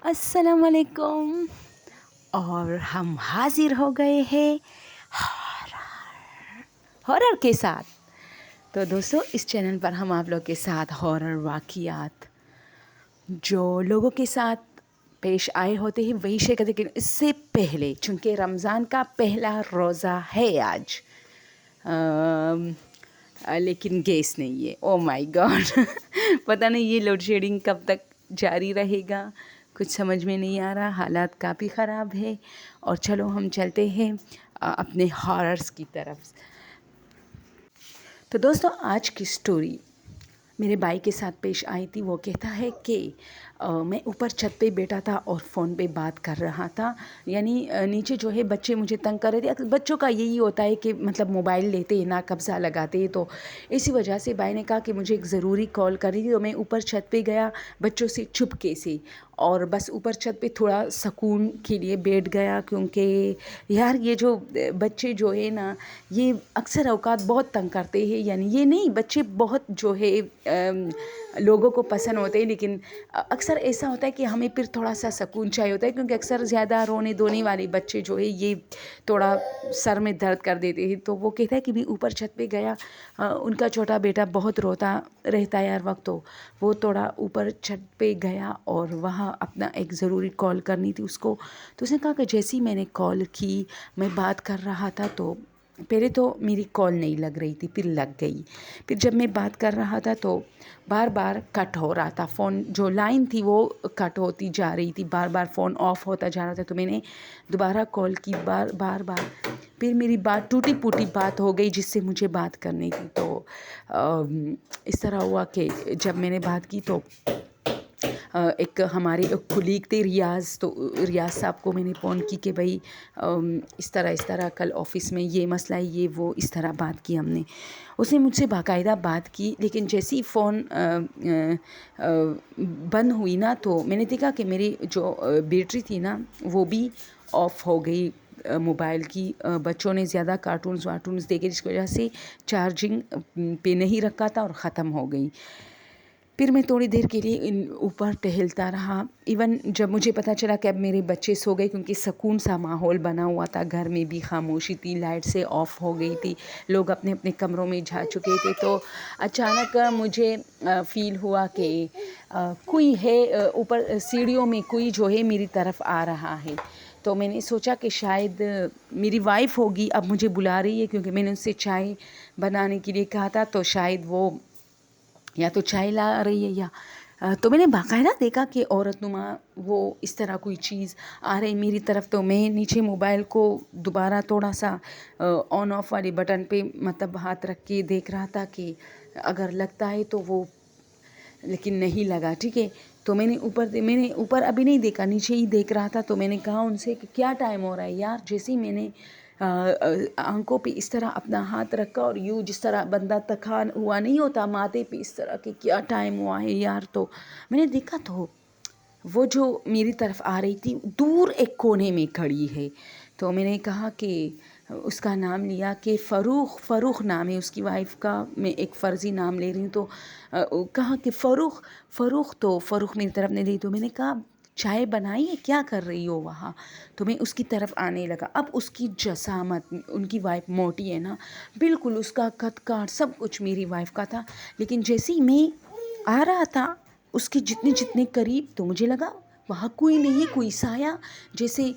السلام علیکم، اور ہم حاضر ہو گئے ہیں ہارر کے ساتھ۔ تو دوستو، اس چینل پر ہم آپ لوگ کے ساتھ ہارر واقعات جو لوگوں کے ساتھ پیش آئے ہوتے ہیں وہی شیئر کرتے ہیں، لیکن اس سے پہلے چونکہ رمضان کا پہلا روزہ ہے آج، لیکن گیس نہیں ہے۔ او مائی گاڈ پتہ نہیں یہ لوڈ شیڈنگ کب تک جاری رہے گا، کچھ سمجھ میں نہیں آ رہا، حالات کافی خراب ہے۔ اور چلو ہم چلتے ہیں اپنے ہاررز کی طرف۔ تو دوستو، آج کی سٹوری میرے بھائی کے ساتھ پیش آئی تھی۔ وہ کہتا ہے کہ میں اوپر چھت پہ بیٹھا تھا اور فون پہ بات کر رہا تھا، یعنی نیچے جو ہے بچے مجھے تنگ کر رہے تھے۔ بچوں کا یہی ہوتا ہے کہ مطلب موبائل لیتے ہیں نا، قبضہ لگاتے ہیں، تو اسی وجہ سے بھائی نے کہا کہ مجھے ایک ضروری کال کرنی تھی، تو میں اوپر چھت پہ گیا بچوں سے چپکے سے، اور بس اوپر چھت پہ تھوڑا سکون کے لیے بیٹھ گیا، کیونکہ یار یہ جو بچے جو ہے نا، یہ اکثر اوقات بہت تنگ کرتے ہیں۔ یعنی یہ نہیں، بچے بہت جو ہے لوگوں کو پسند ہوتے ہیں، لیکن اکثر ایسا ہوتا ہے کہ ہمیں پھر تھوڑا سا سکون چاہیے ہوتا ہے، کیونکہ اکثر زیادہ رونے دھونے والے بچے جو ہے یہ تھوڑا سر میں درد کر دیتے ہیں۔ تو وہ کہتا ہے کہ میں اوپر چھت پہ گیا، ان کا چھوٹا بیٹا بہت روتا رہتا ہے ہر وقت، تو وہ تھوڑا اوپر چھت پہ گیا اور وہاں اپنا ایک ضروری کال کرنی تھی اس کو۔ تو اس نے کہا کہ جیسے ہی میں نے کال کی، میں بات کر رہا تھا، تو پہلے تو میری کال نہیں لگ رہی تھی، پھر لگ گئی۔ پھر جب میں بات کر رہا تھا تو بار بار کٹ ہو رہا تھا فون، جو لائن تھی وہ کٹ ہوتی جا رہی تھی، بار بار فون آف ہوتا جا رہا تھا۔ تو میں نے دوبارہ کال کی، بار پھر میری بات ٹوٹی پھوٹی بات ہو گئی جس سے مجھے بات کرنی تھی۔ تو اس طرح ہوا کہ جب میں نے بات کی تو ایک ہمارے کولیگ تھے ریاض، تو ریاض صاحب کو میں نے فون کی کہ بھائی اس طرح کل آفس میں یہ مسئلہ ہے، یہ وہ، اس طرح بات کی ہم نے۔ اس نے مجھ سے باقاعدہ بات کی، لیکن جیسے ہی فون بند ہوئی نا، تو میں نے دیکھا کہ میری جو بیٹری تھی نا وہ بھی آف ہو گئی موبائل کی۔ بچوں نے زیادہ کارٹونز دیکھے، جس کی وجہ سے چارجنگ پہ نہیں رکھا تھا اور ختم ہو گئی۔ پھر میں تھوڑی دیر کے لیے اوپر ٹہلتا رہا، ایون جب مجھے پتہ چلا کہ اب میرے بچے سو گئے، کیونکہ سکون سا ماحول بنا ہوا تھا، گھر میں بھی خاموشی تھی، لائٹ سے آف ہو گئی تھی، لوگ اپنے اپنے کمروں میں جا چکے تھے، تو اچانک مجھے فیل ہوا کہ کوئی ہے اوپر سیڑھیوں میں، کوئی جو ہے میری طرف آ رہا ہے۔ تو میں نے سوچا کہ شاید میری وائف ہوگی، اب مجھے بلا رہی ہے، کیونکہ میں نے اس سے چائے بنانے کے لیے کہا تھا، تو شاید وہ یا تو چائے لا رہی ہے یا تو میں نے باقاعدہ دیکھا کہ عورت نما وہ اس طرح کوئی چیز آ رہی میری طرف۔ تو میں نیچے موبائل کو دوبارہ تھوڑا سا آن آف والے بٹن پہ مطلب ہاتھ رکھ کے دیکھ رہا تھا کہ اگر لگتا ہے تو وہ، لیکن نہیں لگا، ٹھیک ہے۔ تو میں نے اوپر ابھی نہیں دیکھا، نیچے ہی دیکھ رہا تھا۔ تو میں نے کہا ان سے کہ کیا ٹائم ہو رہا ہے یار؟ جیسے ہی میں نے آنکھوں پہ اس طرح اپنا ہاتھ رکھا اور یوں جس طرح بندہ تکان ہوا نہیں ہوتا ماتھے پہ، اس طرح کہ کیا ٹائم ہوا ہے یار، تو میں نے دیکھا تو وہ جو میری طرف آ رہی تھی دور ایک کونے میں کھڑی ہے۔ تو میں نے کہا کہ اس کا نام لیا کہ فروخ نام ہے اس کی وائف کا، میں ایک فرضی نام لے رہی ہوں۔ تو کہا کہ فروخ میری طرف نہیں دی۔ تو میں نے کہا چائے بنائی ہے، کیا کر رہی ہو وہاں؟ تو میں اس کی طرف آنے لگا۔ اب اس کی جسامت، ان کی وائف موٹی ہے نا، بالکل اس کا قد کاٹ سب کچھ میری وائف کا تھا، لیکن جیسے ہی میں آ رہا تھا اس کے جتنے قریب، تو مجھے لگا وہاں کوئی نہیں ہے، کوئی سایہ، جیسے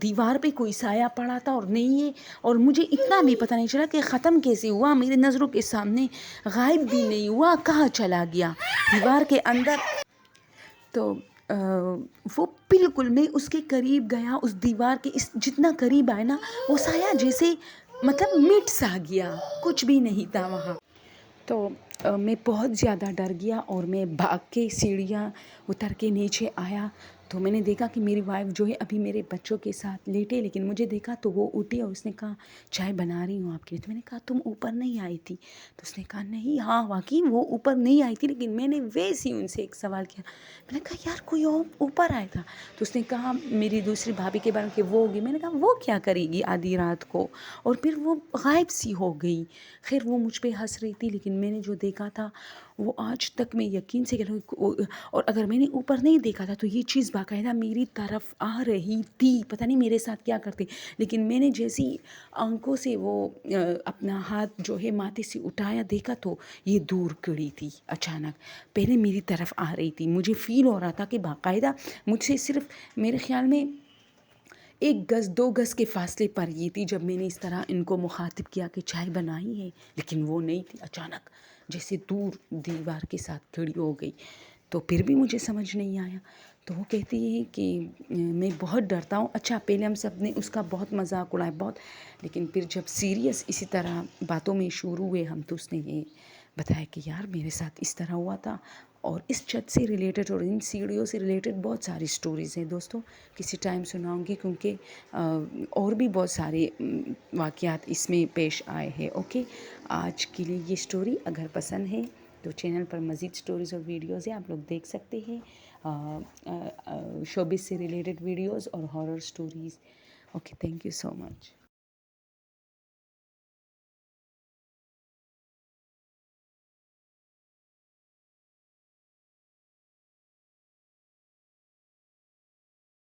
دیوار پہ کوئی سایہ پڑا تھا اور نہیں ہے۔ اور مجھے اتنا بھی پتہ نہیں چلا کہ ختم کیسے ہوا، میرے نظروں کے سامنے غائب بھی نہیں ہوا، کہاں چلا گیا دیوار کے اندر۔ تو وہ بالکل، میں اس کے قریب گیا، اس دیوار کے جتنا قریب آئے نا، وہ سایہ جیسے مطلب مٹ سا گیا، کچھ بھی نہیں تھا وہاں۔ تو میں بہت زیادہ ڈر گیا اور میں بھاگ کے سیڑھیاں اتر کے نیچے آیا۔ تو میں نے دیکھا کہ میری وائف جو ہے ابھی میرے بچوں کے ساتھ لیٹے، لیکن مجھے دیکھا تو وہ اٹھی اور اس نے کہا چائے بنا رہی ہوں آپ کے لیے۔ تو میں نے کہا تم اوپر نہیں آئی تھی؟ تو اس نے کہا نہیں، ہاں واقعی وہ اوپر نہیں آئی تھی، لیکن میں نے ویسے ہی ان سے ایک سوال کیا، میں نے کہا یار کوئی اور اوپر آیا تھا؟ تو اس نے کہا میری دوسری بھابھی کے بارے میں کہ وہ ہوگی۔ میں نے کہا وہ کیا کرے گی آدھی رات کو؟ اور پھر وہ غائب سی ہو گئی۔ خیر وہ مجھ پہ ہنس رہی تھی، لیکن میں نے جو دیکھا تھا وہ آج تک میں یقین سے کہہ رہی ہوں، اور اگر میں نے اوپر نہیں دیکھا تھا تو یہ چیز باقاعدہ میری طرف آ رہی تھی، پتہ نہیں میرے ساتھ کیا کرتے، لیکن میں نے جیسی آنکھوں سے وہ اپنا ہاتھ جو ہے ماتھے سے اٹھایا دیکھا تو یہ دور کھڑی تھی، اچانک پہلے میری طرف آ رہی تھی، مجھے فیل ہو رہا تھا کہ باقاعدہ مجھ سے صرف میرے خیال میں 1 گز 2 گز کے فاصلے پر یہ تھی جب میں نے اس طرح ان کو مخاطب کیا کہ چائے بنائی ہے، لیکن وہ نہیں تھی، اچانک جیسے دور دیوار کے ساتھ کھڑی ہو گئی، تو پھر بھی مجھے سمجھ نہیں آیا۔ تو وہ کہتی ہے کہ میں بہت ڈرتا ہوں، اچھا پہلے ہم سب نے اس کا بہت مذاق اڑایا بہت، لیکن پھر جب سیریس اسی طرح باتوں میں شروع ہوئے ہم تو اس نے یہ بتایا کہ یار میرے ساتھ اس طرح ہوا تھا، اور اس چھت سے ریلیٹڈ اور ان سیڑھیوں سے ریلیٹڈ بہت ساری سٹوریز ہیں دوستوں، کسی ٹائم سناؤں گی، کیونکہ اور بھی بہت سارے واقعات اس میں پیش آئے ہیں۔ اوکے، آج کے لیے یہ سٹوری اگر پسند ہے تو چینل پر مزید سٹوریز اور ویڈیوز ہیں، آپ لوگ دیکھ سکتے ہیں، شوبز سے ریلیٹڈ ویڈیوز اور horror stories. Okay, thank you so much.